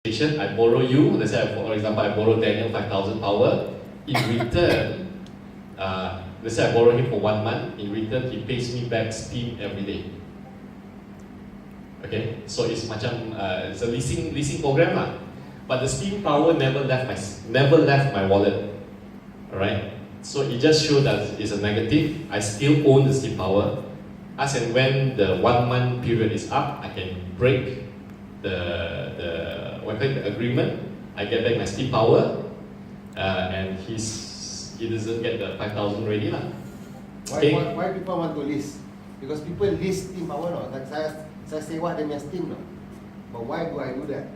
I borrow you, let's say for example I borrow Daniel 5,000 power. In return, let's say I borrow him for 1 month. In return, he pays me back Steam every day. Okay, so it's macam it's a leasing program lah. But the Steam power never left my wallet. Alright, so it just shows that it's a negative. I still own the Steam power. As and when the 1 month period is up, I can break the agreement. I get back my Steam power, and he doesn't get the 5,000 already lah. Why people want to lease? Because people lease Steam power, no. Like saya sewa dia punya Steam, no. But why do I do that?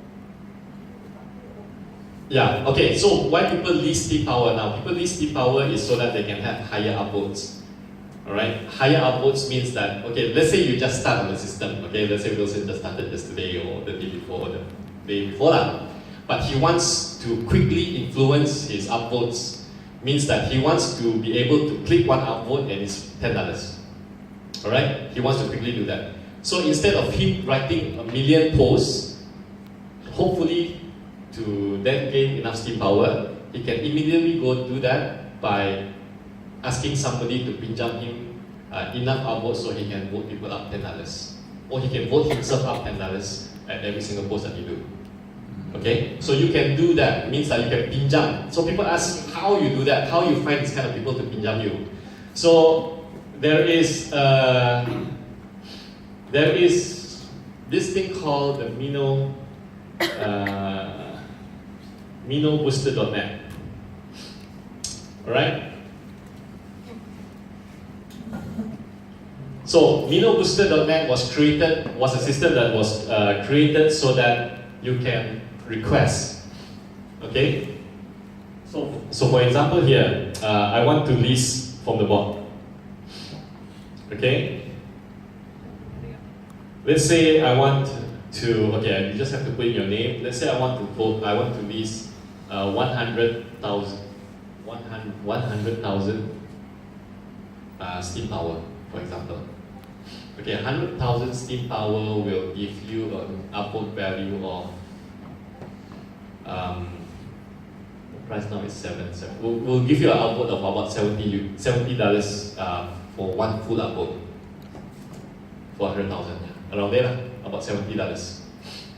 Yeah. Okay. So why people lease Steam power now? People lease Steam power is so that they can have higher upvotes. Alright, higher upvotes means that, okay, let's say you just start on the system, okay, let's say Wilson just started yesterday or the day before, or the day before that, but he wants to quickly influence his upvotes, means that he wants to be able to click one upvote and it's $10. Alright, he wants to quickly do that. So instead of him writing 1 million posts, hopefully to then gain enough Steam power, he can immediately go do that by asking somebody to pinjam him enough upvotes so he can vote people up $10. Or he can vote himself up $10 at every single post that he do. Okay? So you can do that. It means that you can pinjam. So people ask how you do that, how you find this kind of people to pinjam you. So there is this thing called the minobooster.net. Alright? So minobooster.net was a system that was created so that you can request. Okay? So for example here, I want to lease from the bot. Okay? Let's say I want to, okay, you just have to put in your name. Let's say I want to lease 100,000 Steam power, for example. Okay, 100,000 Steam power will give you an upvote value of the price now is $7. We'll give you an upvote of about $70 for one full upvote for 100,000. Around there, about $70.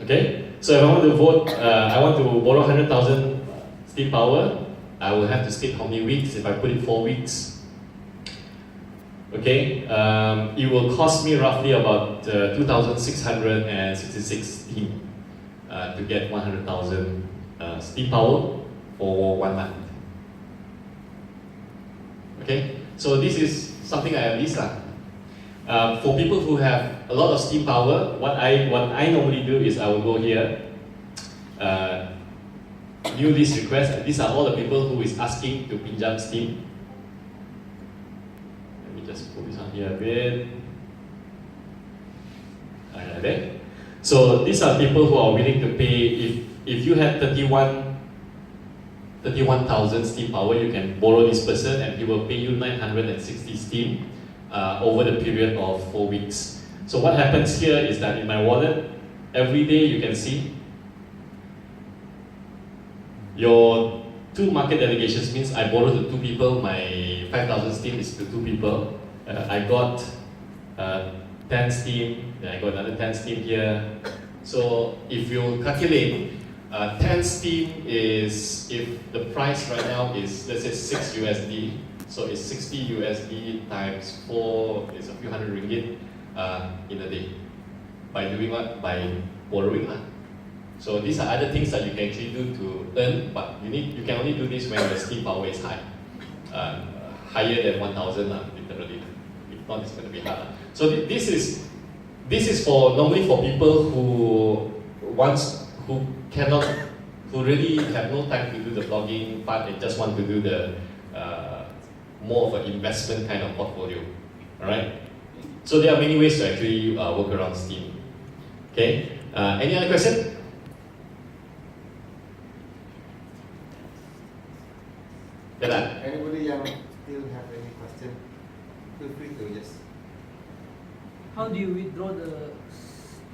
Okay, so if I want to vote, I want to borrow 100,000 Steam power. I will have to state how many weeks. If I put it 4 weeks. Okay, it will cost me roughly about 2,666 Steam to get 100,000 Steam power for 1 month. Okay, so this is something I have leased. For people who have a lot of Steam power, what I normally do is I will go here, new list request. These are all the people who is asking to pinjam Steam. Just put this on here a bit. There. So these are people who are willing to pay. If you have 31,000 Steam power, you can borrow this person and he will pay you 960 Steam over the period of 4 weeks. So what happens here is that in my wallet, every day you can see your 2 market delegations means I borrow to 2 people, my 5,000 Steam is to 2 people. I got 10 Steam, then I got another 10 Steam here. So if you calculate, 10 Steam is, if the price right now is, let's say 6 USD, so it's 60 USD times 4 is a few hundred ringgit in a day. By doing what? By borrowing. So these are other things that you can actually do to earn, but you can only do this when the Steam power is high. Higher than 1,000 literally. If not, it's going to be hard. So this is normally for people who really have no time to do the blogging part and just want to do the more of an investment kind of portfolio. Alright? So there are many ways to actually work around Steam. Okay? Any other question? Anybody yang still have any question? Feel free to just. How do you withdraw the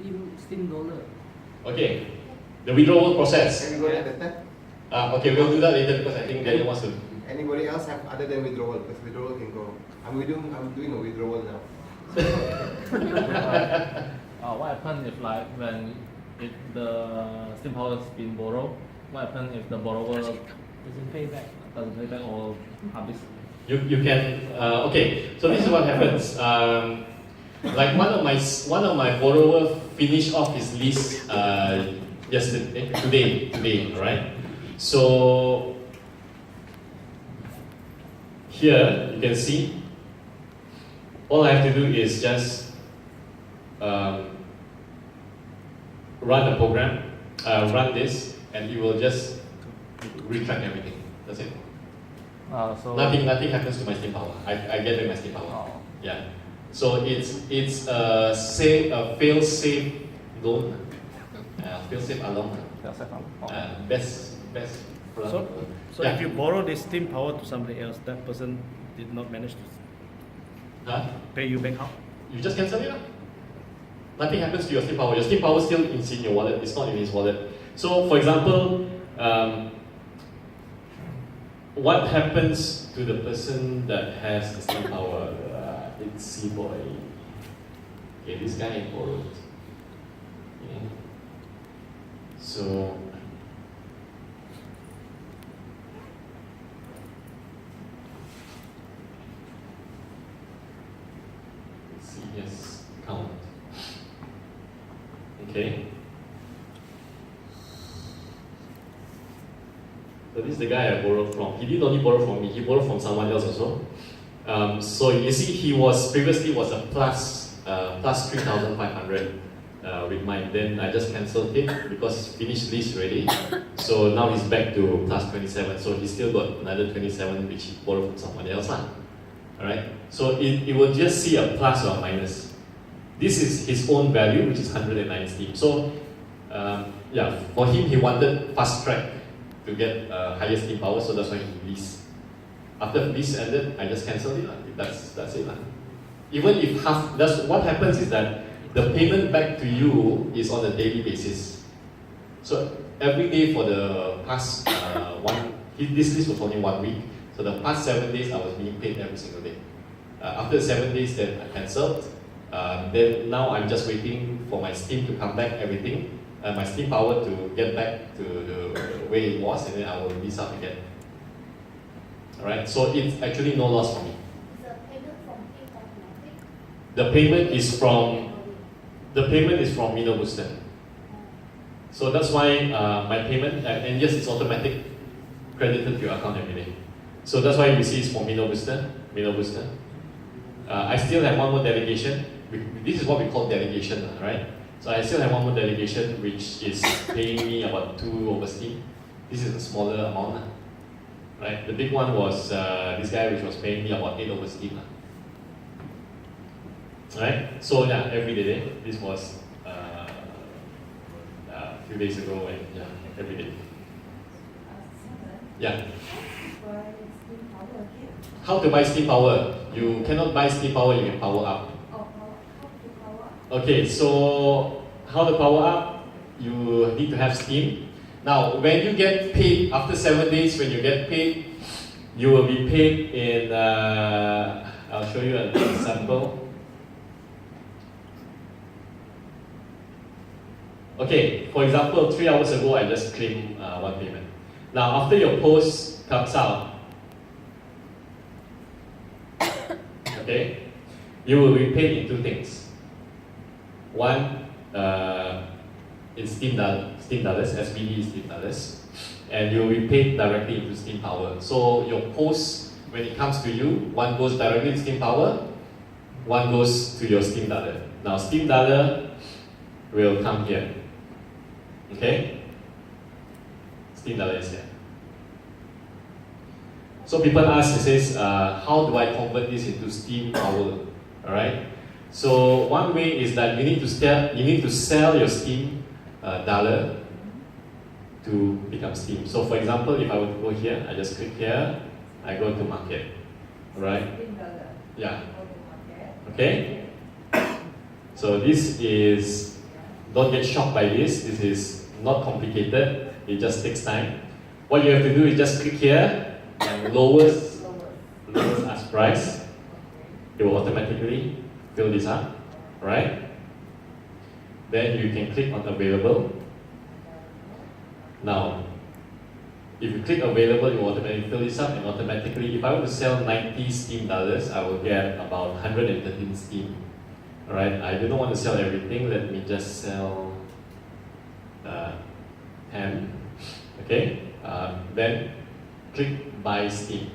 Steam dollar? Okay, The withdrawal process. Can we go at the time? Okay, we'll do that later because I think Daniel wants to. Anybody else have other than withdrawal? Because withdrawal can go. I'm doing a withdrawal now. What happens if if the steam power has been borrowed? What happens if the borrower doesn't pay back or habis? You can okay. So this is what happens. Like one of my borrower finished off his lease today, right? So here you can see. All I have to do is just run the program, run this, and it will just retract everything. That's it. So nothing happens to my steam power. I get back my steam power. Oh. Yeah. So it's a fail-safe loan, fail-safe alarm. Best. So yeah. if you borrow this steam power to somebody else, that person did not manage to pay you back how? You just cancel it. Nothing happens to your steam power. Your steam power still is in your wallet. It's not in his wallet. So, for example, what happens to the person that has the steam power? It's C-boy. Okay, this guy borrowed. Okay. So. Yes, count. Okay. So this is the guy I borrowed from. He didn't only borrow from me, he borrowed from someone else also. So you see, he was previously was a plus 3,500 with mine. Then I just cancelled it because finished lease already. So now he's back to plus 27. So he still got another 27 which he borrowed from someone else. Alright, so it will just see a plus or a minus. This is his own value, which is 109 steam. So, yeah, for him, he wanted fast track to get higher steam power, so that's why he leased. After lease ended, I just cancelled it. That's it. Even if that's what happens is that the payment back to you is on a daily basis. So every day for the past this lease was only 1 week. So the past 7 days I was being paid every single day. After 7 days then I cancelled. Then now I'm just waiting for my steam to come back, everything. My steam power to get back to the way it was, and then I will lease up again. Alright, so it's actually no loss for me. Is the payment from him automatic? The payment is from Mino Booster. So that's why my payment, and yes, it's automatic credited to your account every day. So that's why you see it's for Mino Booster. I still have one more delegation. This is what we call delegation, right? So I still have one more delegation which is paying me about 2 over steam. This is a smaller amount, right? The big one was this guy which was paying me about 8 over steam. Right? So yeah, every day. This was a few days ago, and yeah, every day. Yeah. How to buy steam power? You cannot buy steam power, you can power up. Okay, so how to power up? You need to have steam. Now, when you get paid, after 7 days, when you get paid, you will be paid in, I'll show you an example. Okay, for example, 3 hours ago, I just claimed one payment. Now, after your post comes out, okay, you will be paid in 2 things. One, in Steam dollars, SBD is Steam dollars, and you will be paid directly into Steam Power. So your post, when it comes to you, one goes directly to Steam Power, one goes to your Steam dollar. Now Steam dollar will come here. Okay? Steam dollar is here. So people ask, it says, how do I convert this into Steam Power? Alright? So one way is that you need to sell your Steam dollar to become Steam. So for example, if I were to go here, I just click here, I go to market. Alright? Yeah. Okay? So this is, don't get shocked by this. This is not complicated, it just takes time. What you have to do is just click here and lowest as price. It will automatically fill this up, right? Then you can click on available. Now, if you click available, it will automatically fill this up, and automatically, if I want to sell 90 Steam dollars, I will get about 113 Steam. Alright, I do not want to sell everything, let me just sell 10. Okay, then click buy Steam.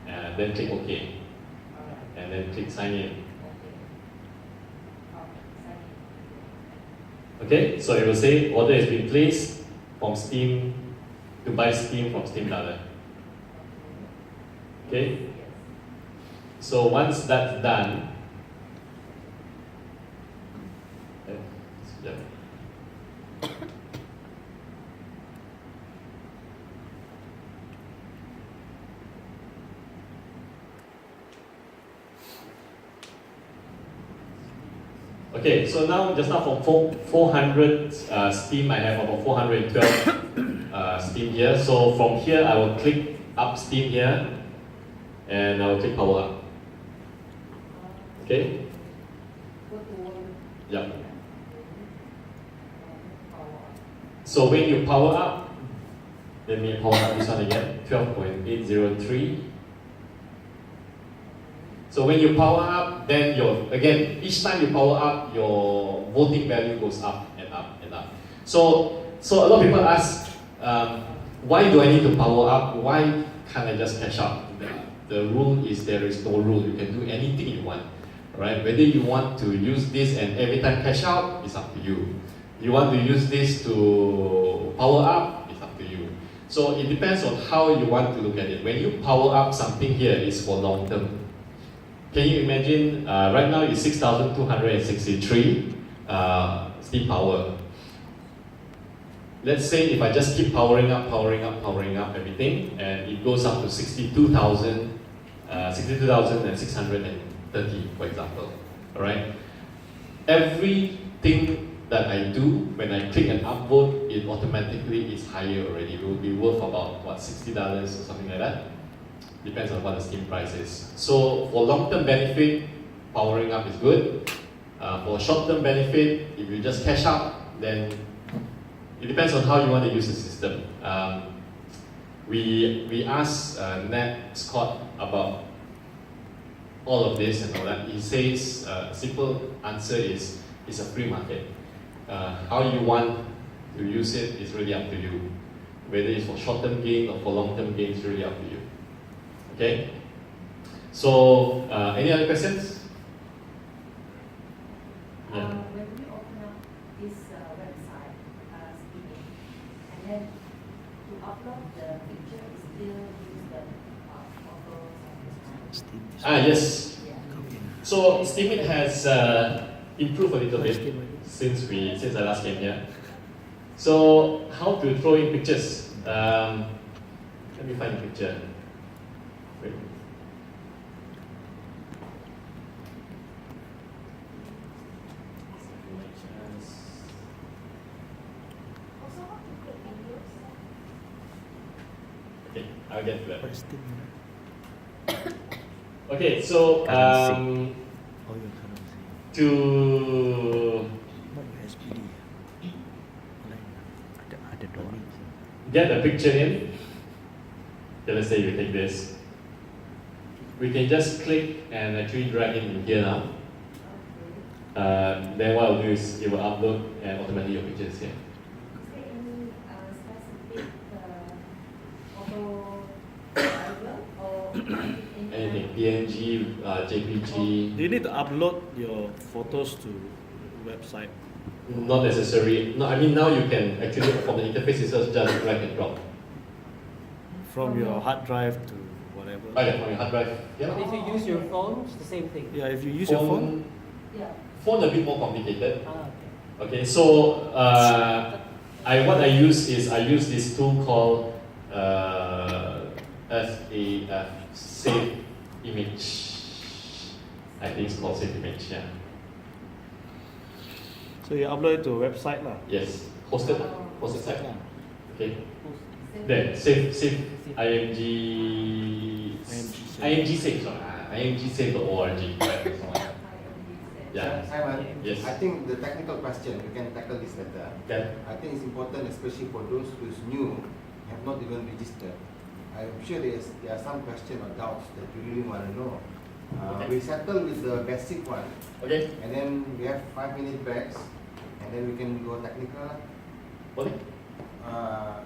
And then click OK. And then click sign in. Okay, so it will say order has been placed from Steam to buy Steam from Steam Dollar. Okay, so once that's done, okay, so now just now from 400 Steam, I have about 412 Steam here. So from here, I will click up Steam here, and I will click power up. Okay? Yep. So when you power up, let me power up this one again, 12.803. So when you power up, then again, each time you power up, your voting value goes up and up and up. So a lot of people ask, why do I need to power up? Why can't I just cash out? The rule is there is no rule. You can do anything you want, right? Whether you want to use this and every time cash out, it's up to you. You want to use this to power up, it's up to you. So it depends on how you want to look at it. When you power up something here, it's for long term. Can you imagine, right now it's 6,263 steam power. Let's say if I just keep powering up everything, and it goes up to 62,630, for example. Alright? Everything that I do, when I click an upvote, it automatically is higher already. It will be worth about, what, $60 or something like that? Depends on what the Steam price is. So for long-term benefit, powering up is good. For short-term benefit, if you just cash out, then it depends on how you want to use the system. We asked Nat Scott about all of this and all that. He says simple answer is it's a free market. How you want to use it is really up to you. Whether it's for short-term gain or for long-term gain, it's really up to you. Okay? So, any other questions? Yeah. When we open up this website, Steemians, and then to upload the picture, is still use the photos and Yes. yeah. So, Steemians has improved a little bit since I last came here. So, how to throw in pictures? Let me find a picture. Wait. Also, how to create videos? Okay, I'll get to that. Okay, so to get a picture in, okay, let's say you take this. We can just click and actually drag in here now. Then what I'll do is it will upload and automatically your picture is here. Is there any specific photo driver or Anything, PNG, JPG. Do you need to upload your photos to the website? Not necessary. No, I mean now you can actually from the interface itself just drag and drop. From your hard drive to whatever? Oh yeah, from your hard drive. Yeah. But if you use your phone, it's the same thing. Yeah, if you use your phone. yeah. Phone a bit more complicated. Okay. Okay, so what I use is this tool called SAF, Save Image. I think it's called Save Image. Yeah. So you upload it to a website lah. Yes, hosted site. Yeah. Okay. Then save IMG IMGsave.org. Right. Yeah. Simon, Yes. I think the technical question, we can tackle this better. Okay. I think it's important, especially for those who's new, have not even registered. I'm sure there are some questions or doubts that you really want to know. Okay. We settle with the basic one, Okay. and then we have 5-minute breaks, and then we can go technical. Boleh?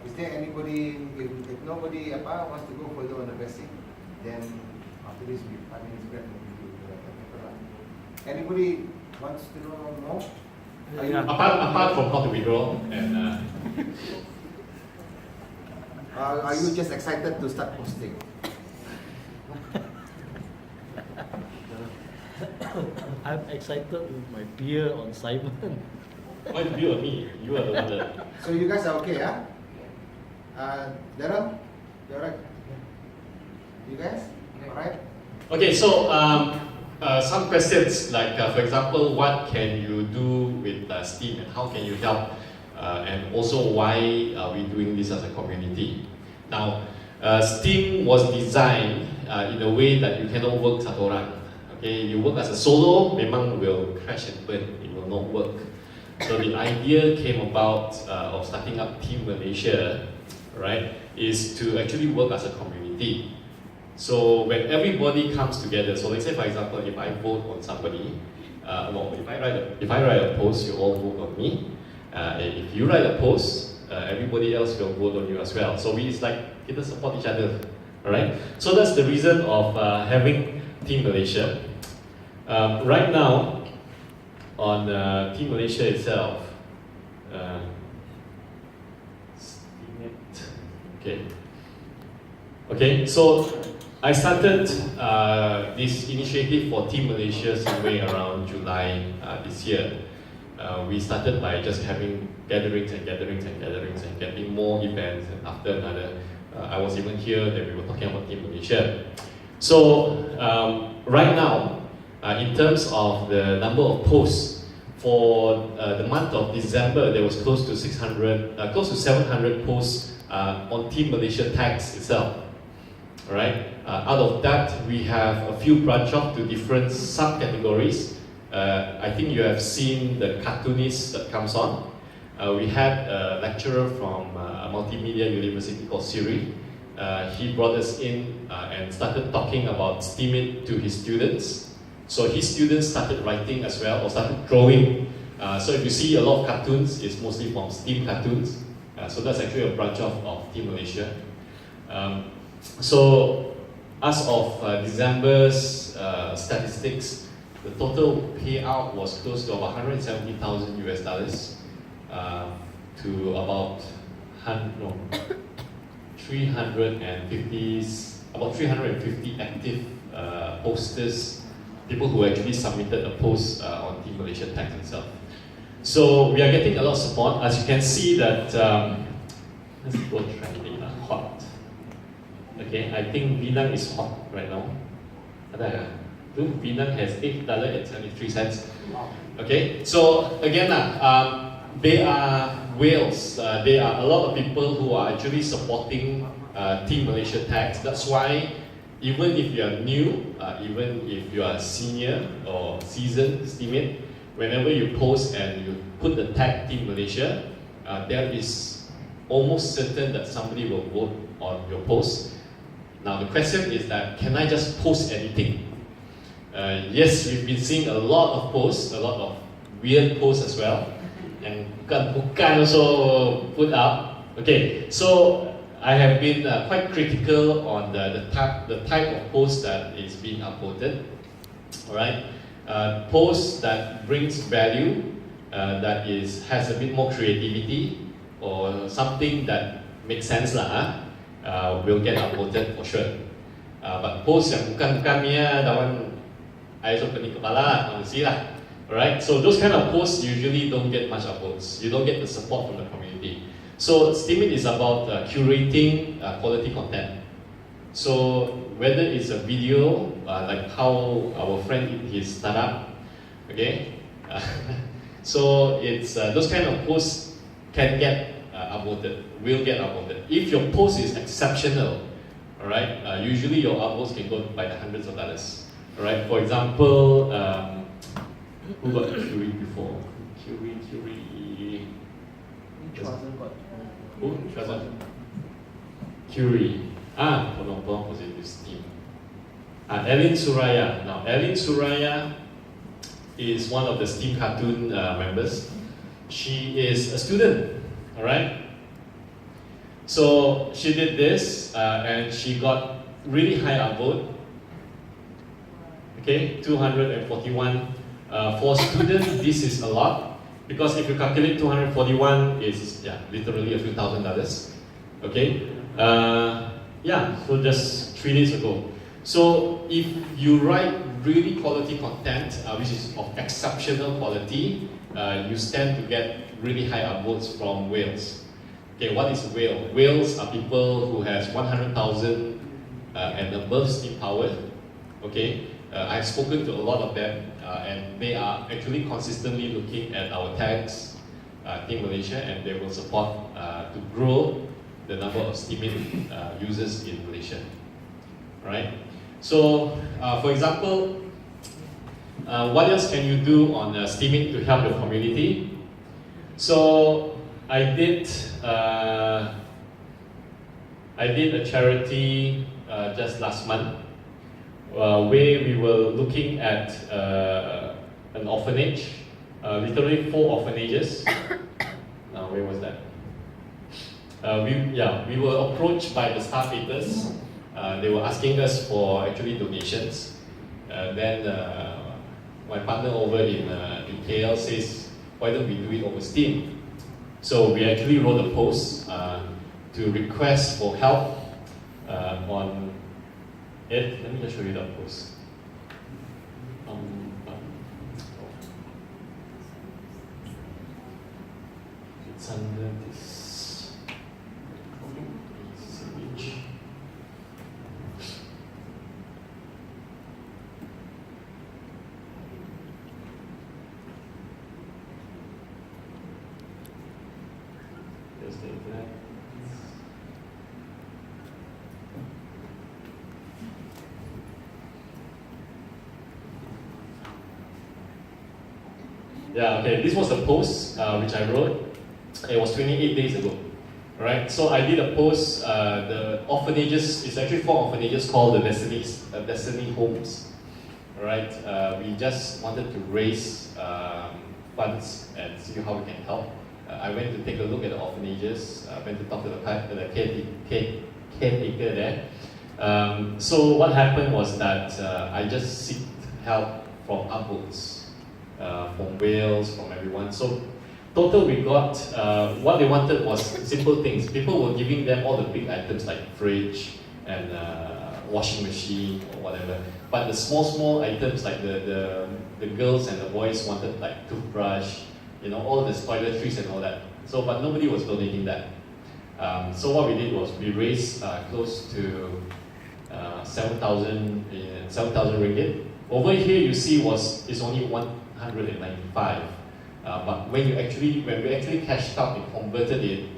Is there anybody, if nobody wants to go further on the basic, then after this we 5 minutes break and we do the technical. Anybody wants to know more? Are you- Apart from how to withdraw and Are you just excited to start posting? I'm excited with my beer on Simon. why you or me? You are the one that. So you guys are okay, huh? Daryl, you alright? You guys, alright? Okay, so some questions like, for example, what can you do with Steam and how can you help? And also, why are we doing this as a community? Now, Steam was designed in a way that you cannot work satu orang. Okay, you work as a solo, memang will crash and burn. It will not work. So the idea came about of starting up Team Malaysia, right, is to actually work as a community. So when everybody comes together, so let's say for example, if I vote on somebody, if I write a post, you all vote on me. If you write a post, everybody else will vote on you as well. So it's like kita support each other, alright? So that's the reason of having Team Malaysia. Right now, on Team Malaysia itself, okay, so I started this initiative for Team Malaysia somewhere around July this year. We started by just having gatherings and getting more events, and after another, I was even here that we were talking about Team Malaysia. So right now, in terms of the number of posts, for the month of December, there was close to 700 posts on Team Malaysia tags itself. Alright, out of that, we have a few branch off to different subcategories. I think you have seen the cartoonist that comes on. We had a lecturer from a multimedia university called Siri. He brought us in and started talking about Steemians to his students. So his students started writing as well, or started drawing. So if you see a lot of cartoons, it's mostly from Steam cartoons. So that's actually a branch off of Team Malaysia. So as of December's statistics, the total payout was close to about $170,000 US to about 350 active posters, people who actually submitted a post on Team Malaysia tags itself. So we are getting a lot of support. As you can see that, let's go trending, hot. Okay, I think Vinang is hot right now. Vinang has $8.73. Okay, so again, they are whales. There are a lot of people who are actually supporting Team Malaysia tags. That's why even if you are new, even if you are senior or seasoned Steemian, whenever you post and you put the tag Team Malaysia, there is almost certain that somebody will vote on your post. Now the question is that, can I just post anything? Yes, we've been seeing a lot of posts, a lot of weird posts as well, and bukan also put up. Okay, so I have been quite critical on the type of post that is being uploaded. Alright, post that brings value, that has a bit more creativity, or something that makes sense lah, will get uploaded for sure. But post yang bukan niya, dawan ayos pening kepala, manusia lah. Alright, so those kind of posts usually don't get much upvotes. You don't get the support from the community. So Steemians is about curating quality content. So whether it's a video, like how our friend did his startup, okay? So it's those kind of posts can get upvoted, will get upvoted. If your post is exceptional, all right, usually your upvotes can go by the hundreds of dollars. All right. For example, who got Curie before? Curie. Which wasn't got. Who? Curie. Penonton positive Steam. Ellen Suraya. Now, Ellen Suraya is one of the Steam Cartoon members. She is a student, all right? So she did this and she got really high upvote. Okay, 241. For students, this is a lot because if you calculate 241 is literally a few $1,000s. Okay, so just 3 days ago. So if you write really quality content, which is of exceptional quality, you stand to get really high upvotes from whales. Okay, what is whale? Whales are people who has 100,000 and above steam power. Okay, I've spoken to a lot of them, and they are actually consistently looking at our tags, Team Malaysia, and they will support to grow the number of Steemian users in Malaysia. Right? So, for example, what else can you do on Steeming to help your community? So, I did a charity just last month where we were looking at an orphanage, literally 4 orphanages. Where was that? We were approached by the staff eaters. They were asking us for actually donations. Then my partner over in KL says, why don't we do it over Steam? So we actually wrote a post to request for help on it. Let me just show you that post. It's under this image. Just take that. Yeah, okay, this was the post which I wrote. It was 28 days ago. Right? So I did a post, the orphanages, it's actually 4 orphanages called the Destiny Homes. Right? We just wanted to raise funds and see how we can help. I went to take a look at the orphanages, went to talk to the caretaker there. So what happened was that I just seek help from upvotes. From Wales, from everyone. So total we got, what they wanted was simple things. People were giving them all the big items like fridge and washing machine or whatever. But the small items like the girls and the boys wanted like toothbrush, you know, all the toiletries and all that. So, but nobody was donating that. So what we did was we raised close to 7,000 ringgit. Over here you see is only 195. But when we actually cashed out and converted it,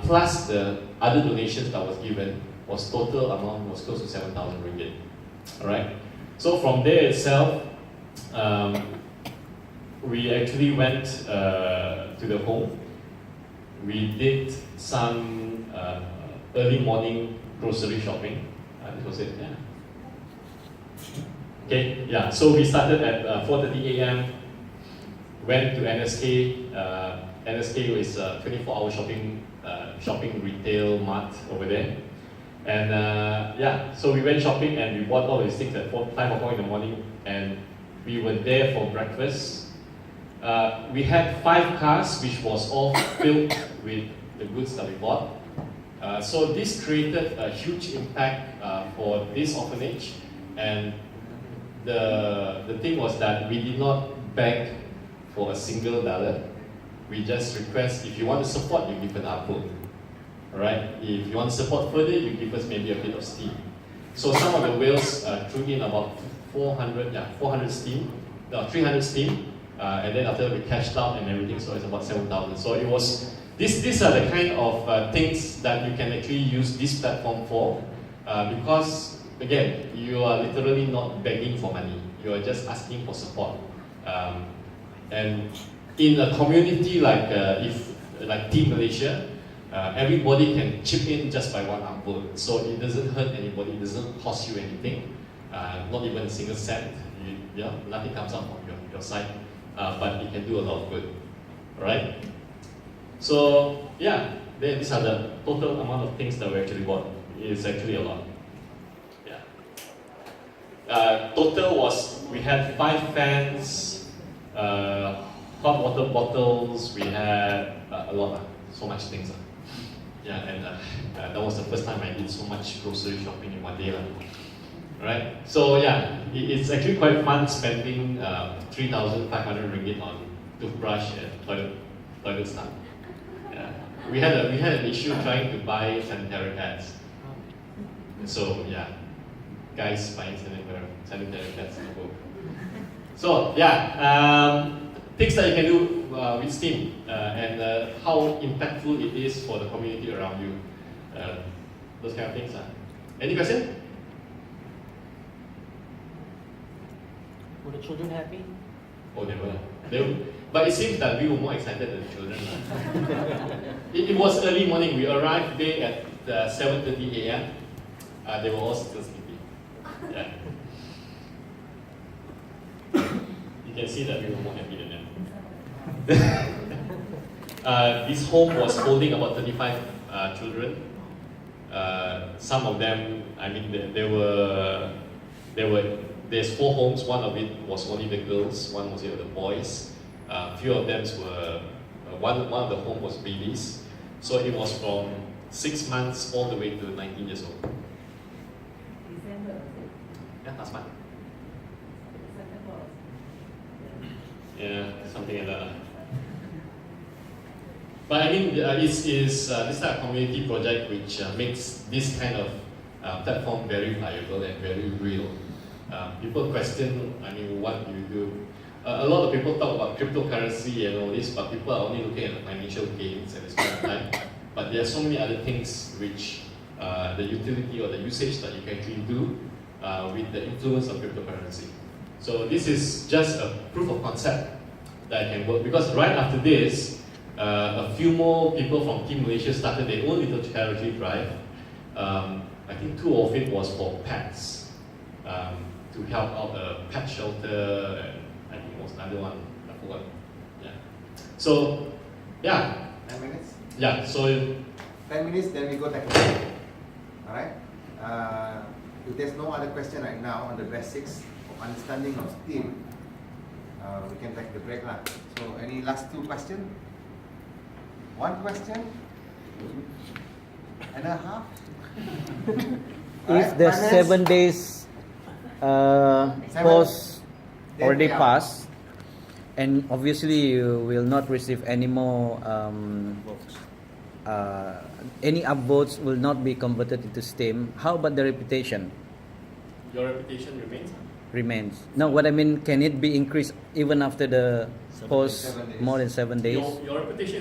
plus the other donations that was given, total amount was close to 7,000 ringgit. Alright? So from there itself, we actually went to the home. We did some early morning grocery shopping. This was it, yeah. Okay, yeah, so we started at 4:30 a.m., went to NSK. NSK is a 24-hour shopping retail mart over there. And so we went shopping and we bought all these things at 5 o'clock in the morning, and we were there for breakfast. We had 5 cars which was all filled with the goods that we bought. So this created a huge impact for this orphanage, and the thing was that we did not beg for a single dollar. We just request, if you want to support, you give an upvote. Alright? If you want to support further, you give us maybe a bit of steam. So some of the whales threw in about 300 steam. and then after that we cashed out and everything, so it's about 7,000. So it was, these are the kind of things that you can actually use this platform for, because again, you are literally not begging for money, you are just asking for support. And in a community like like Team Malaysia, everybody can chip in just by one upvote, so it doesn't hurt anybody, it doesn't cost you anything, not even a single cent. Nothing comes out from your side, but it can do a lot of good. Alright? So yeah, these are the total amount of things that we actually bought. It's actually a lot. Yeah. Total was, we had 5 fans, hot water bottles, we had a lot, so much things. Yeah, and that was the first time I did so much grocery shopping in one day. Right? So yeah, it's actually quite fun spending 3,500 ringgit on toothbrush and toilet stuff. Yeah. We had an issue trying to buy sanitary pads. So yeah, guys buying sanitary pads. So yeah, things that you can do with Steam and how impactful it is for the community around you. Those kind of things. Any question? Were the children happy? Oh, they were. But it seems that we were more excited than the children. It was early morning. We arrived there at 7:30 a.m. They were all still sleeping. Yeah. You can see that we were more happy than them. This home was holding about 35 children. Some of them, I mean, there's 4 homes. One of it was only the girls, one was the boys. Few of them were, one of the home was babies. So it was from 6 months all the way to 19 years old. December, was it? Yeah, last month. September. Yeah, something like that. But I mean, this type of community project which makes this kind of platform very viable and very real. People question, I mean, what do you do? A lot of people talk about cryptocurrency and all this, but people are only looking at the financial gains at this point in time. But there are so many other things which the utility or the usage that you can actually do with the influence of cryptocurrency. So this is just a proof of concept that can work, because right after this, a few more people from Team Malaysia started their own little charity drive. I think 2 of it was for pets, to help out a pet shelter, and I think it was another one, I forgot. Yeah. So, yeah. 10 minutes? Yeah, so 10 minutes, then we go technical. Alright? If there's no other question right now on the basics of understanding of Steam, we can take the break now. So, any last 2 questions? 1 question? And a half? If the 7 days pause already passed, and obviously you will not receive any more any upvotes will not be converted into Steam. How about the reputation? your reputation remains. Remains. No, what I mean, can it be increased even after the pause 7 days. more than 7 days? Your reputation